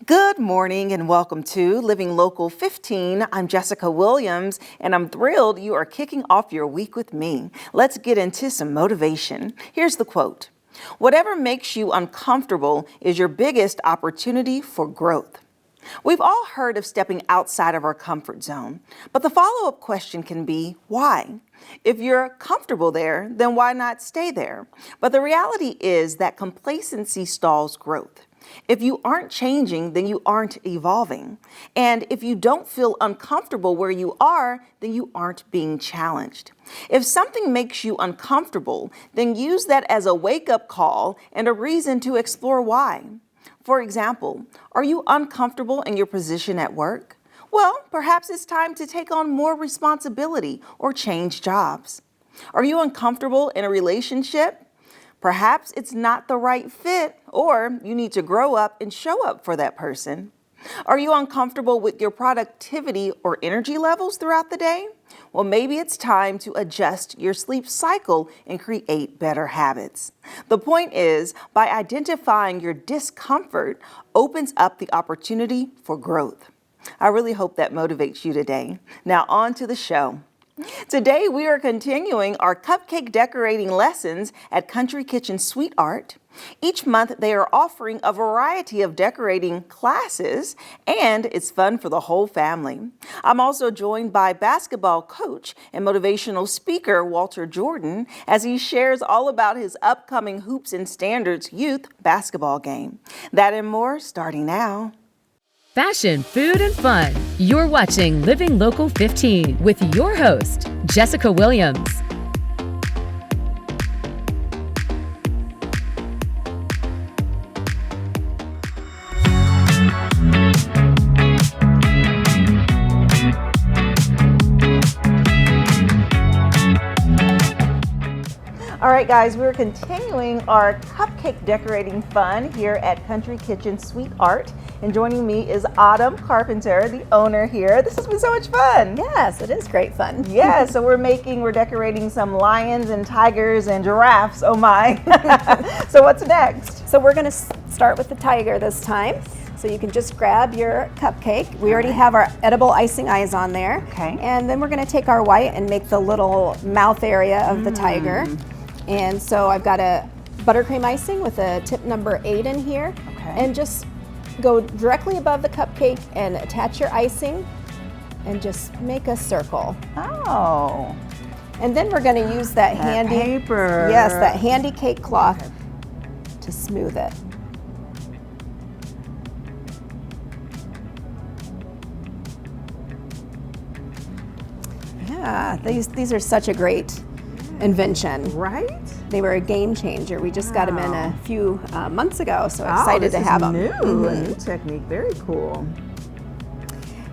Good morning and welcome to Living Local 15. I'm Jessica Williams and I'm thrilled you are kicking off your week with me. Let's get into some motivation. Here's the quote. Whatever makes you uncomfortable is your biggest opportunity for growth. We've all heard of stepping outside of our comfort zone, but the follow-up question can be, why? If you're comfortable there, then why not stay there? But the reality is that complacency stalls growth. If you aren't changing, then you aren't evolving. And if you don't feel uncomfortable where you are, then you aren't being challenged. If something makes you uncomfortable, then use that as a wake-up call and a reason to explore why. For example, are you uncomfortable in your position at work? Well, perhaps it's time to take on more responsibility or change jobs. Are you uncomfortable in a relationship? Perhaps it's not the right fit, or you need to grow up and show up for that person. Are you uncomfortable with your productivity or energy levels throughout the day? Well, maybe it's time to adjust your sleep cycle and create better habits. The point is, by identifying your discomfort opens up the opportunity for growth. I really hope that motivates you today. Now on to the show. Today we are continuing our cupcake decorating lessons at Country Kitchen SweetArt. Each month they are offering a variety of decorating classes, and it's fun for the whole family. I'm also joined by basketball coach and motivational speaker Walter Jordan as he shares all about his upcoming Hoops and Standards youth basketball game. That and more starting now. Fashion, food, and fun. You're watching Living Local 15 with your host, Jessica Williams. All right, guys, we're continuing our cupcake decorating fun here at Country Kitchen SweetArt. And joining me is Autumn Carpenter, the owner here. This has been so much fun. Yes, it is great fun. Yeah, so we're decorating some lions and tigers and giraffes. Oh my. So what's next? So we're going to start with the tiger this time. So you can just grab your cupcake. We already have our edible icing eyes on there. Okay. And then we're going to take our white and make the little mouth area of the tiger. And so I've got a buttercream icing with a tip number 8 in here. Okay. And just go directly above the cupcake and attach your icing and just make a circle. Oh. And then we're going to use that handy paper. Yes, that handy cake cloth to smooth it. Yeah, these are such a great invention. Right? They were a game changer. We just got them in a few months ago, so excited to have them. A new technique, very cool.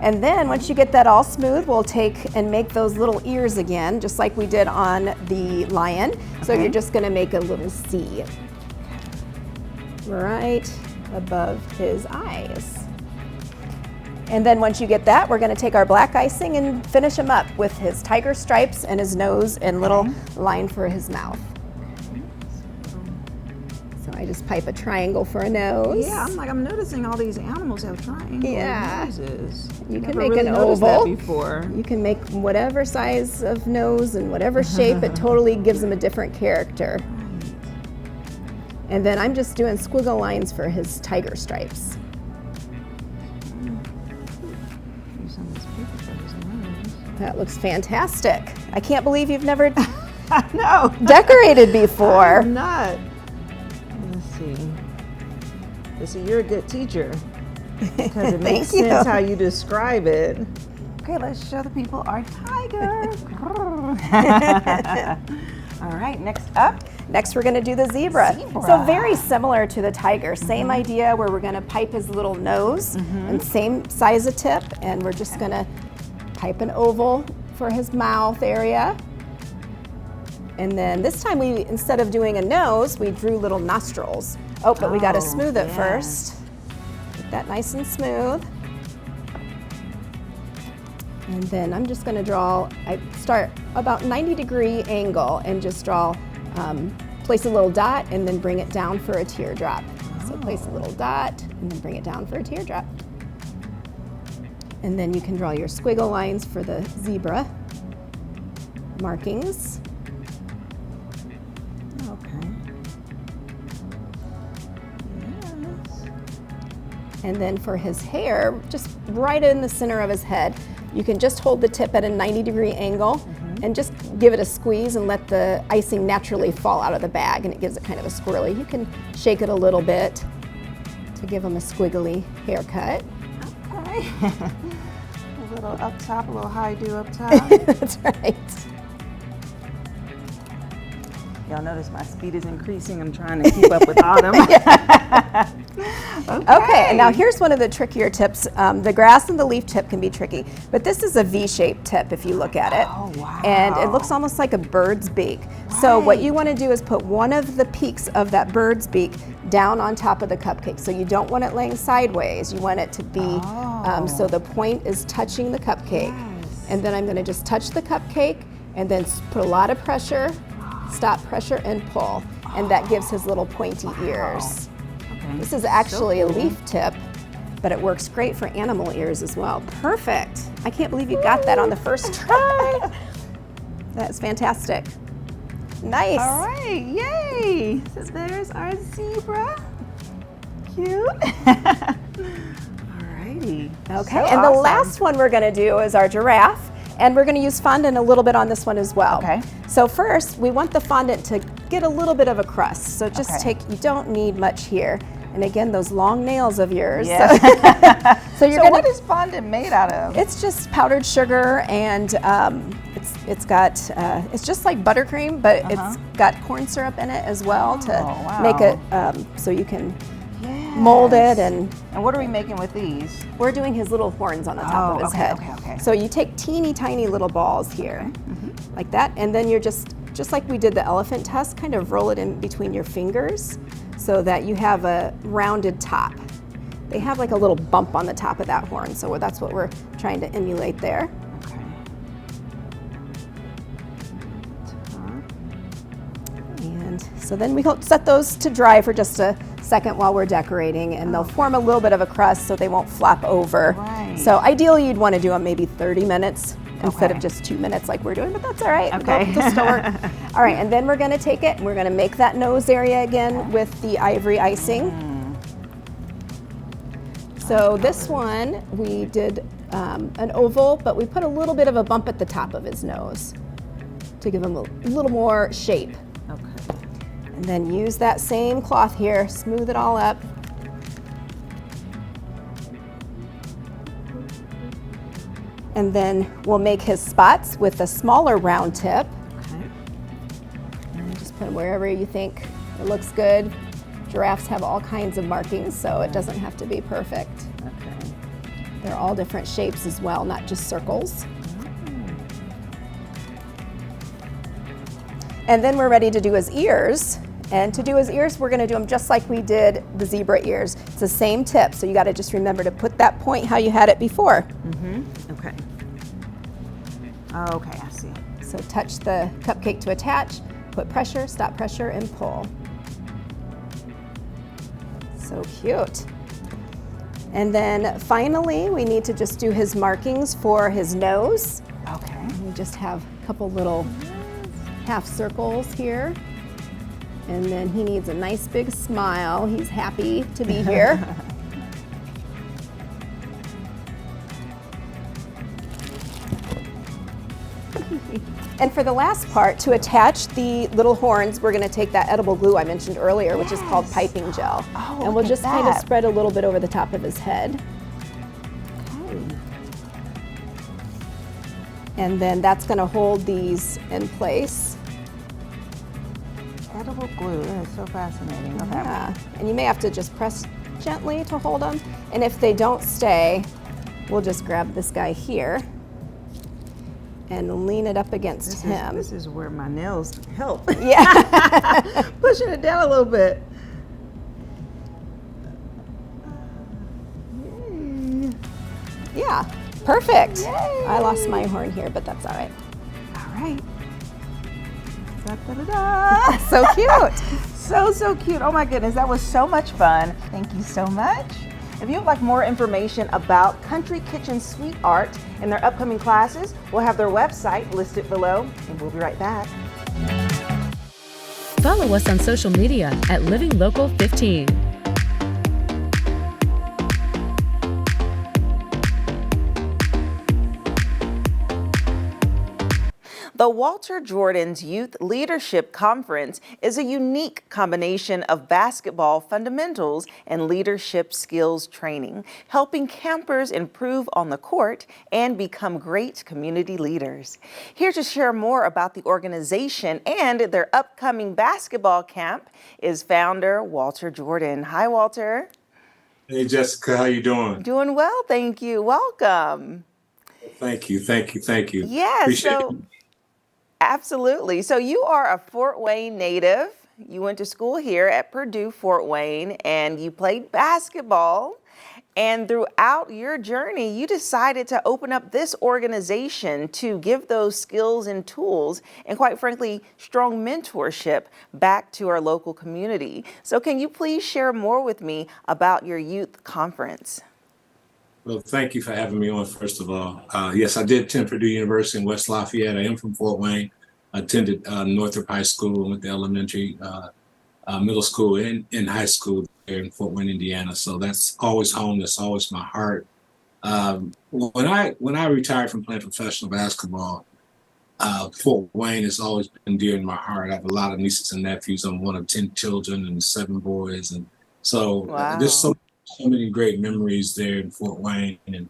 And then once you get that all smooth, we'll take and make those little ears again, just like we did on the lion. So you're just gonna make a little C right above his eyes. And then once you get that, we're gonna take our black icing and finish him up with his tiger stripes and his nose and little line for his mouth. So I just pipe a triangle for a nose. Yeah, I'm noticing all these animals have triangle noses. You can Never make really an noticed oval. that before. You can make whatever size of nose and whatever shape. It totally gives him a different character. And then I'm just doing squiggle lines for his tiger stripes. That looks fantastic. I can't believe you've never decorated before. I'm not. Let's see. Let's see, you're a good teacher. Because it makes sense how you describe it. Okay, let's show the people our tiger. All right, next up. Next, we're gonna do the zebra. So very similar to the tiger. Same idea where we're gonna pipe his little nose and same size of tip, and we're just gonna pipe an oval for his mouth area. And then this time instead of doing a nose, we drew little nostrils. Oh, but we gotta smooth it first. Get that nice and smooth. And then I'm just gonna I start about 90-degree angle and just place a little dot and then bring it down for a teardrop. So place a little dot and then bring it down for a teardrop. And then you can draw your squiggle lines for the zebra markings. Okay. Yes. And then for his hair, just right in the center of his head, you can just hold the tip at a 90-degree angle and just give it a squeeze and let the icing naturally fall out of the bag, and it gives it kind of a swirly. You can shake it a little bit to give him a squiggly haircut. Okay. A little up top, a little high do up top. That's right. Y'all notice my speed is increasing. I'm trying to keep up with Autumn. Okay, and now here's one of the trickier tips. The grass and the leaf tip can be tricky, but this is a V-shaped tip if you look at it. Oh, wow. And it looks almost like a bird's beak. So what you want to do is put one of the peaks of that bird's beak down on top of the cupcake. So you don't want it laying sideways. You want it to be, so the point is touching the cupcake. Yes. And then I'm going to just touch the cupcake and then put a lot of pressure, stop, pressure, and pull. And that gives his little pointy ears. Okay. This is actually So a cool. leaf tip, but it works great for animal ears as well. Perfect. I can't believe you got that on the first try. That's fantastic. Nice. All right, yay! So there's our zebra. Cute. Alrighty. Okay, So and the awesome. last one we're gonna do is our giraffe, and we're gonna use fondant a little bit on this one as well. Okay. So first, we want the fondant to get a little bit of a crust. So just Okay. you don't need much here. And again, those long nails of yours. Yes. So you're So gonna, what is fondant made out of? it's just powdered sugar, and it's got, it's just like buttercream, but it's got corn syrup in it as well to wow. make it so you can mold it. And what are we making with these? we're doing his little horns on the top of his okay, head. okay. So you take teeny tiny little balls here, like that, and then you're just like we did the elephant tusk, kind of roll it in between your fingers so that you have a rounded top. They have like a little bump on the top of that horn, so that's what we're trying to emulate there. Okay. And so then we set those to dry for just a second while we're decorating, and they'll form a little bit of a crust so they won't flop over. Right. So ideally you'd want to do them maybe 30 minutes instead of Okay. just 2 minutes like we're doing, but that's all right. Okay. It'll still work. All right, and then we're going to take it and we're going to make that nose area again with the ivory icing. So this one we did an oval, but we put a little bit of a bump at the top of his nose to give him a little more shape. Okay. And then use that same cloth here, smooth it all up. And then we'll make his spots with a smaller round tip. Okay. And just put them wherever you think it looks good. Giraffes have all kinds of markings, so it doesn't have to be perfect. Okay. They're all different shapes as well, not just circles. And then we're ready to do his ears. And to do his ears, we're going to do them just like we did the zebra ears. It's the same tip, so you got to just remember to put that point how you had it before. Okay. Okay, I see. So touch the cupcake to attach, put pressure, stop pressure, and pull. So cute. And then finally, we need to just do his markings for his nose. Okay. We just have a couple little half circles here. And then he needs a nice big smile. He's happy to be here. And for the last part, to attach the little horns, we're going to take that edible glue I mentioned earlier, which is called piping gel. Oh, and we'll look at just kind of that. spread a little bit over the top of his head. Okay. And then that's going to hold these in place. Edible glue. That is so fascinating. Okay. Yeah. And you may have to just press gently to hold them. And if they don't stay, we'll just grab this guy here and lean it up against him. This is where my nails help. Yeah. Pushing it down a little bit. Yeah. Perfect. Yay. I lost my horn here, but that's all right. All right. Da-da-da-da. So cute. So cute. Oh my goodness, that was so much fun. Thank you so much. If you would like more information about Country Kitchen SweetArt and their upcoming classes, we'll have their website listed below, and we'll be right back. Follow us on social media at Living Local 15. The Walter Jordan's Youth Leadership Conference is a unique combination of basketball fundamentals and leadership skills training, helping campers improve on the court and become great community leaders. Here to share more about the organization and their upcoming basketball camp is founder Walter Jordan. Hi, Walter. Hey, Jessica, how you doing? Doing well, thank you. Welcome. Thank you. Yeah, Appreciate so absolutely. So you are a Fort Wayne native. You went to school here at Purdue Fort Wayne and you played basketball. And throughout your journey, you decided to open up this organization to give those skills and tools and, quite frankly, strong mentorship back to our local community. So can you please share more with me about your youth conference? Well, thank you for having me on, first of all. Yes, I did attend Purdue University in West Lafayette. I am from Fort Wayne. I attended Northrop High School, went to elementary, middle school, and high school there in Fort Wayne, Indiana. So that's always home. That's always my heart. When I retired from playing professional basketball, Fort Wayne has always been dear in my heart. I have a lot of nieces and nephews. I'm one of 10 children and 7 boys. And so there's so many great memories there in Fort Wayne, and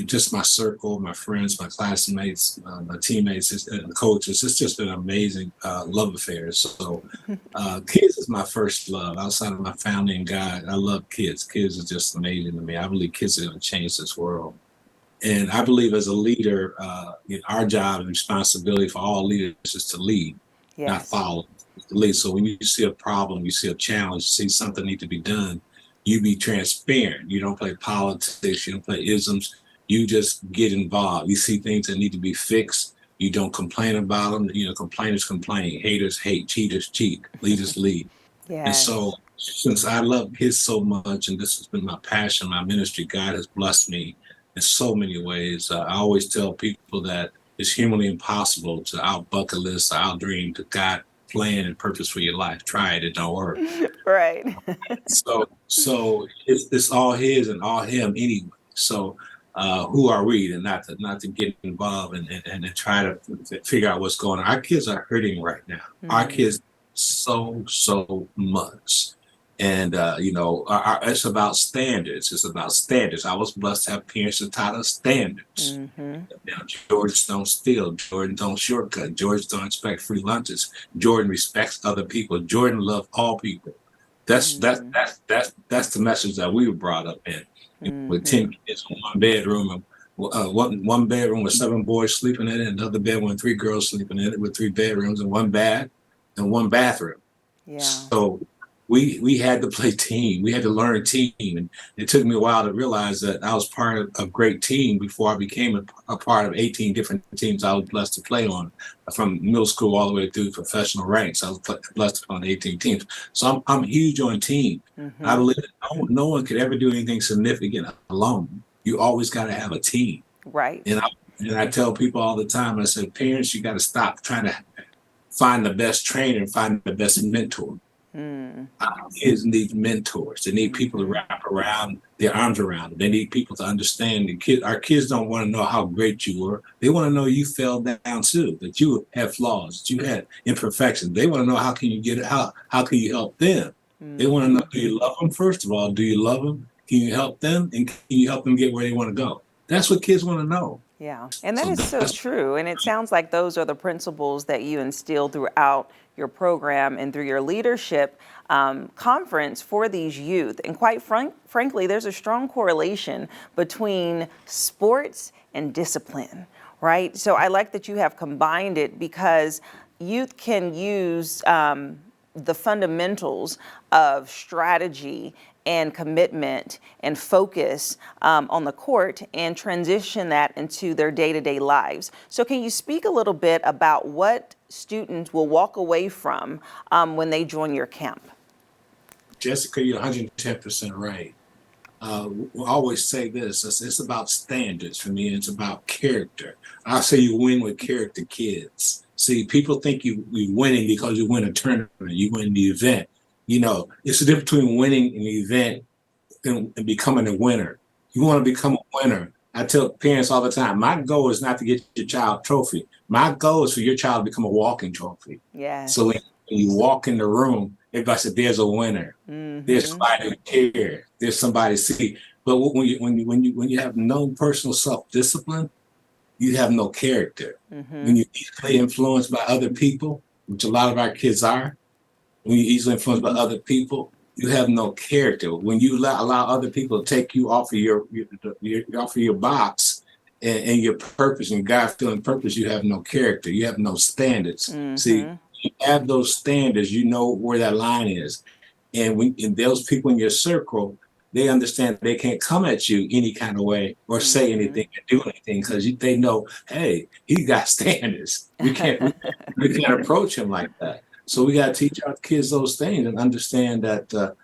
just my circle, my friends, my classmates, my teammates, and coaches. It's just been an amazing love affair. So kids is my first love outside of my family and God. I love kids. Kids are just amazing to me. I believe kids are going to change this world. And I believe as a leader, our job and responsibility for all leaders is to lead, not follow. Lead. So when you see a problem, you see a challenge, see something need to be done, you be transparent. You don't play politics. You don't play isms. You just get involved. You see things that need to be fixed. You don't complain about them. Complainers complain. Haters hate. Cheaters cheat. Leaders lead. And so since I love kids so much, and this has been my passion, my ministry, God has blessed me in so many ways. I always tell people that it's humanly impossible to out bucket list, out dream to God plan and purpose for your life. Try it, it don't work. Right. So it's all his and all him anyway. So who are we to not to get involved and try to figure out what's going on? Our kids are hurting right now. Our kids so much. And it's about standards. It's about standards. I was blessed to have parents that taught us standards. George don't steal. Jordan don't shortcut. George don't expect free lunches. Jordan respects other people. Jordan loves all people. That's the message that we were brought up in. With 10 kids in one bedroom, and one bedroom with 7 boys sleeping in it, another bedroom with 3 girls sleeping in it, with 3 bedrooms and 1 bath and 1 bathroom. So we had to play team. We had to learn team. And it took me a while to realize that I was part of a great team before I became a part of 18 different teams I was blessed to play on, from middle school all the way through professional ranks. I was blessed to play on 18 teams. So I'm huge on team. I believe that no one could ever do anything significant alone. You always got to have a team. Right. And I tell people all the time, I say, parents, you got to stop trying to find the best trainer and find the best mentor. Kids need mentors. They need people to wrap around their arms around them. They need people to understand. Our kids don't want to know how great you were. They want to know you fell down too, that you had flaws, that you had imperfections. They want to know how can you get it, how can you help them? They want to know, do you love them? First of all, do you love them? Can you help them? And can you help them get where they want to go? That's what kids want to know. Yeah, and that is so true. And it sounds like those are the principles that you instill throughout your program and through your leadership conference for these youth. And quite frankly, there's a strong correlation between sports and discipline, right? So I like that you have combined it, because youth can use the fundamentals of strategy and commitment and focus on the court and transition that into their day-to-day lives. So can you speak a little bit about what students will walk away from when they join your camp? Jessica, you're 110% right. We always say this, it's about standards for me, and it's about character. I say you win with character kids. See, people think you're winning because you win a tournament, you win the event. You know, it's the difference between winning an event and becoming a winner. You want to become a winner. I tell parents all the time, my goal is not to get your child a trophy. My goal is for your child to become a walking trophy. Yeah. So when you walk in the room, everybody said, there's a winner. Mm-hmm. There's somebody who cares. There's somebody to see. But when you have no personal self-discipline, you have no character. Mm-hmm. When you're easily influenced by other people, which a lot of our kids are, when you're easily influenced by other people, you have no character. When you allow other people to take you off of your box and your purpose and God-feeling purpose, you have no character. You have no standards. Mm-hmm. See, you have those standards, you know where that line is. And those people in your circle, they understand they can't come at you any kind of way or say anything or do anything because they know, hey, he got standards. We can't approach him like that. So we got to teach our kids those things and understand that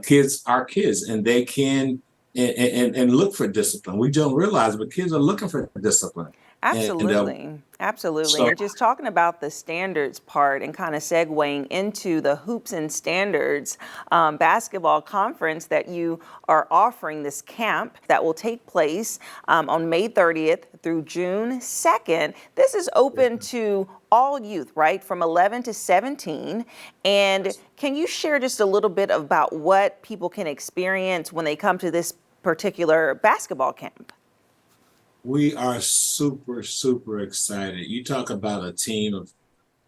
kids are kids and they can and look for discipline. We don't realize it, but kids are looking for discipline. Absolutely. Absolutely. So, and just talking about the standards part and kind of segueing into the Hoops and Standards basketball conference that you are offering, this camp that will take place on May 30th through June 2nd. This is open to all youth, right, from 11 to 17. And can you share just a little bit about what people can experience when they come to this particular basketball camp? We are super, super excited. You talk about a team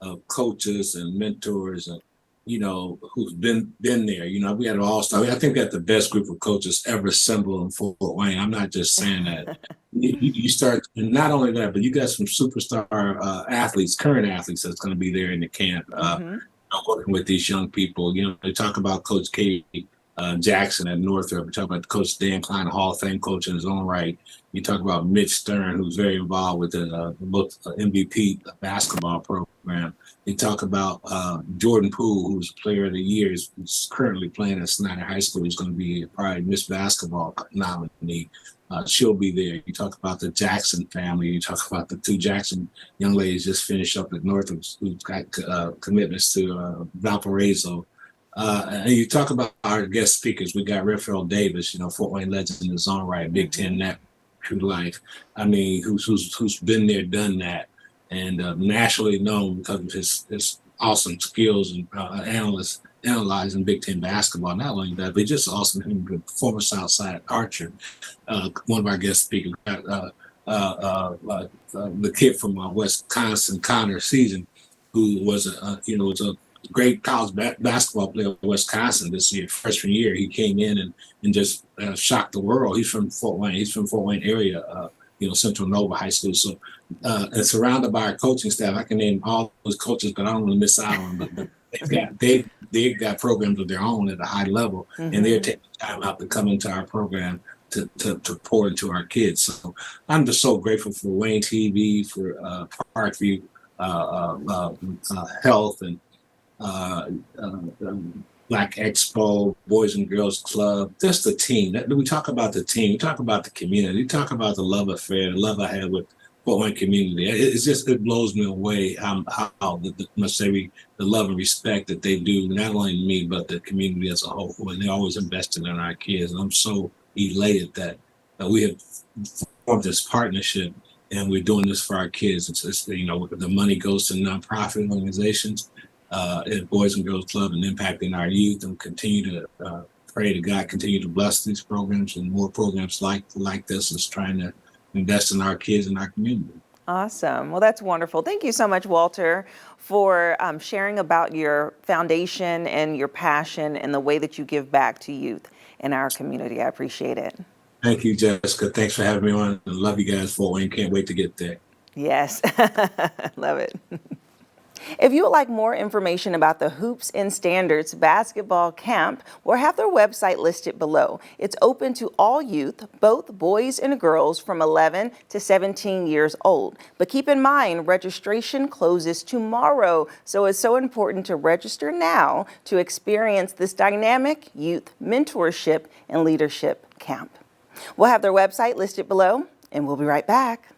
of coaches and mentors and, who's been there. We had an all-star. I think we got the best group of coaches ever assembled in Fort Wayne. I'm not just saying that. You start, and not only that, but you got some superstar athletes, current athletes that's going to be there in the camp, working with these young people. They talk about Coach Katie Jackson at Northrop. We talk about Coach Dan Klein, a Hall of Fame coach in his own right. You talk about Mitch Stern, who's very involved with the MVP basketball program. You talk about Jordan Poole, who's Player of the Year, who's currently playing at Snyder High School. He's going to be probably Miss Basketball nominee. She'll be there. You talk about the Jackson family. You talk about the two Jackson young ladies just finished up at Northrop, who've got commitments to Valparaiso. And you talk about our guest speakers. We got Raphael Davis, Fort Wayne legend in his own right, Big Ten net, true life. I mean, who's been there, done that, and nationally known because of his awesome skills and analyzing Big Ten basketball. Not only that, but just awesome. Former Southside Archer, one of our guest speakers. The kid from Wisconsin, Connor Season, who was a great college basketball player at Wisconsin this year, freshman year. He came in and just shocked the world. He's from Fort Wayne. He's from Fort Wayne area, Central Nova High School. So and surrounded by our coaching staff. I can name all those coaches, but I don't want to miss out on them. But they've got programs of their own at a high level, and they're taking time out to come into our program to pour into our kids. So I'm just so grateful for Wayne TV, for Parkview Health, and Black Expo, Boys and Girls Club, just the team. We talk about the team, we talk about the community, we talk about the love affair, the love I had with Fort Wayne community. It blows me away how the love and respect that they do, not only me, but the community as a whole. And they're always invested in our kids. And I'm so elated that we have formed this partnership and we're doing this for our kids. It's the money goes to nonprofit organizations, Boys and Girls Club, and impacting our youth, and continue to pray to God continue to bless these programs and more programs like this is trying to invest in our kids and our community. Awesome. Well, that's wonderful. Thank you so much, Walter, for sharing about your foundation and your passion and the way that you give back to youth in our community. I appreciate it. Thank you, Jessica. Thanks for having me on. I love you guys, Fort Wayne. Can't wait to get there. Yes. Love it. If you would like more information about the Hoops and Standards Basketball Camp, we'll have their website listed below. It's open to all youth, both boys and girls from 11 to 17 years old. But keep in mind, registration closes tomorrow, so it's so important to register now to experience this dynamic youth mentorship and leadership camp. We'll have their website listed below, and we'll be right back.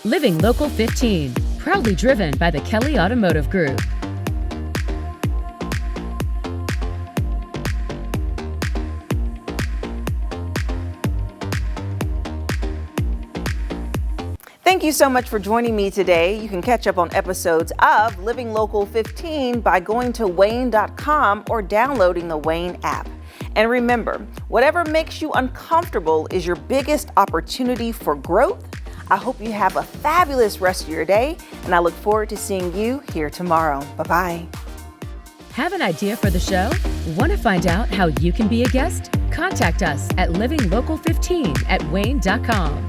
Living Local 15, proudly driven by the Kelly Automotive Group. Thank you so much for joining me today. You can catch up on episodes of Living Local 15 by going to WANE.com or downloading the WANE app. And remember, whatever makes you uncomfortable is your biggest opportunity for growth. I hope you have a fabulous rest of your day, and I look forward to seeing you here tomorrow. Bye-bye. Have an idea for the show? Want to find out how you can be a guest? Contact us at livinglocal15@WANE.com.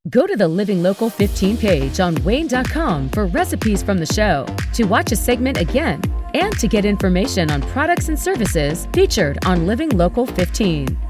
Go to the Living Local 15 page on WANE.com for recipes from the show, to watch a segment again, and to get information on products and services featured on Living Local 15.